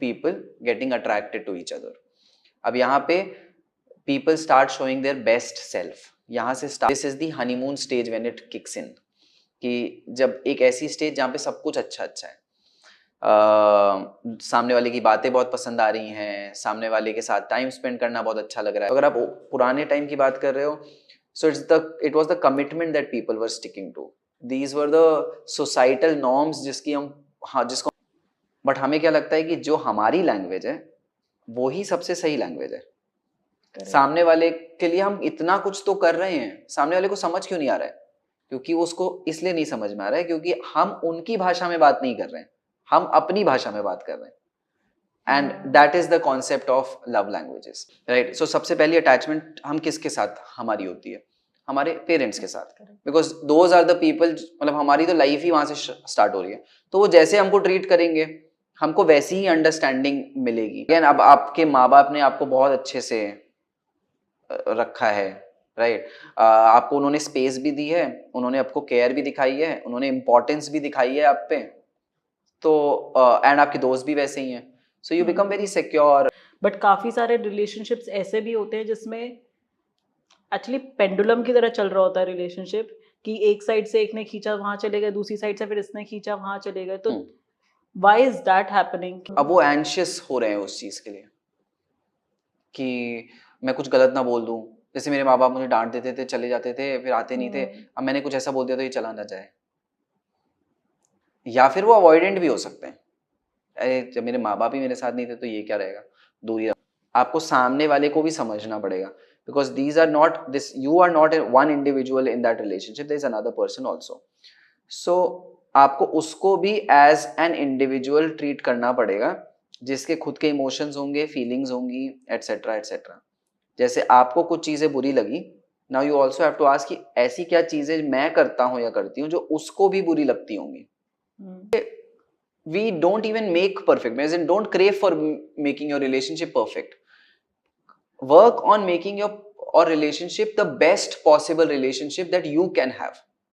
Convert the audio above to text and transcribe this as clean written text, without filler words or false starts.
people getting attracted to each other. अब यहाँ पे people start showing their best self. यहाँ से start, this is the honeymoon stage when it kicks in, कि जब एक ऐसी स्टेज जहाँ पे सब कुछ अच्छा अच्छा है, सामने वाले की बातें बहुत पसंद आ रही हैं, सामने वाले के साथ टाइम स्पेंड करना बहुत अच्छा लग रहा है. अगर आप पुराने टाइम की बात कर रहे हो, so it was the commitment that people were sticking to. These were the societal norms जिसको बट हमें क्या लगता है कि जो हमारी लैंग्वेज है वो ही सबसे सही लैंग्वेज है. सामने वाले के लिए हम इतना कुछ तो कर रहे हैं, सामने वाले को समझ क्यों नहीं आ रहा है? क्योंकि उसको इसलिए नहीं समझ में आ रहा है क्योंकि हम उनकी भाषा में बात नहीं कर रहे हैं, हम अपनी भाषा में बात कर रहे हैं. And that is the concept of love languages, right? So सबसे पहली अटैचमेंट हम किसके साथ हमारी होती है? हमारे पेरेंट्स के साथ, because those are the people, मतलब हमारी तो लाइफ ही वहां से स्टार्ट हो रही है. तो वो जैसे हमको ट्रीट करेंगे हमको वैसी ही अंडरस्टैंडिंग मिलेगी. अगेन, अब आपके माँ बाप ने आपको बहुत अच्छे से रखा है, राइट? आपको उन्होंने स्पेस भी दी है, उन्होंने आपको केयर भी दिखाई है, उन्होंने इम्पोर्टेंस भी दिखाई है आप पे, तो एंड आपके दोस्त भी वैसे ही हैं, so you become very secure. But काफी सारे रिलेशनशिप्स ऐसे भी होते हैं जिसमें एक्चुअली पेंडुलम की तरह चल रहा होता है रिलेशनशिप, कि एक साइड से एक ने खींचा वहां चले गए, दूसरी साइड से फिर इसने खींचा वहां चले गए. तो व्हाई इज दैट हैपनिंग? अब वो एंशियस हो रहे हैं उस चीज के लिए कि मैं कुछ गलत ना बोल दूं. जैसे मेरे माँ बाप मुझे डांट देते थे, चले जाते थे, फिर आते नहीं थे. अब मैंने कुछ ऐसा बोल दिया तो ये चला ना जाए. या फिर वो अवॉइडेंट भी हो सकते हैं. अरे जब मेरे माँ बाप ही मेरे साथ नहीं थे तो ये क्या रहेगा, दूरी. आपको सामने वाले को भी समझना पड़ेगा, because these are not this, you are not one individual in that relationship, there is another person also. So आपको उसको भी एज एन इंडिविजुअल ट्रीट करना पड़ेगा, जिसके खुद के इमोशंस होंगे, फीलिंग्स होंगी, एटसेट्रा एटसेट्रा. जैसे आपको कुछ चीजें बुरी लगी, now you also have to ask कि ऐसी क्या चीजें मैं करता हूँ या करती हूँ जो उसको भी बुरी लगती होंगी. We don't even make perfect, as in don't crave for making your relationship perfect. Work on making your relationship the best possible relationship that you can have.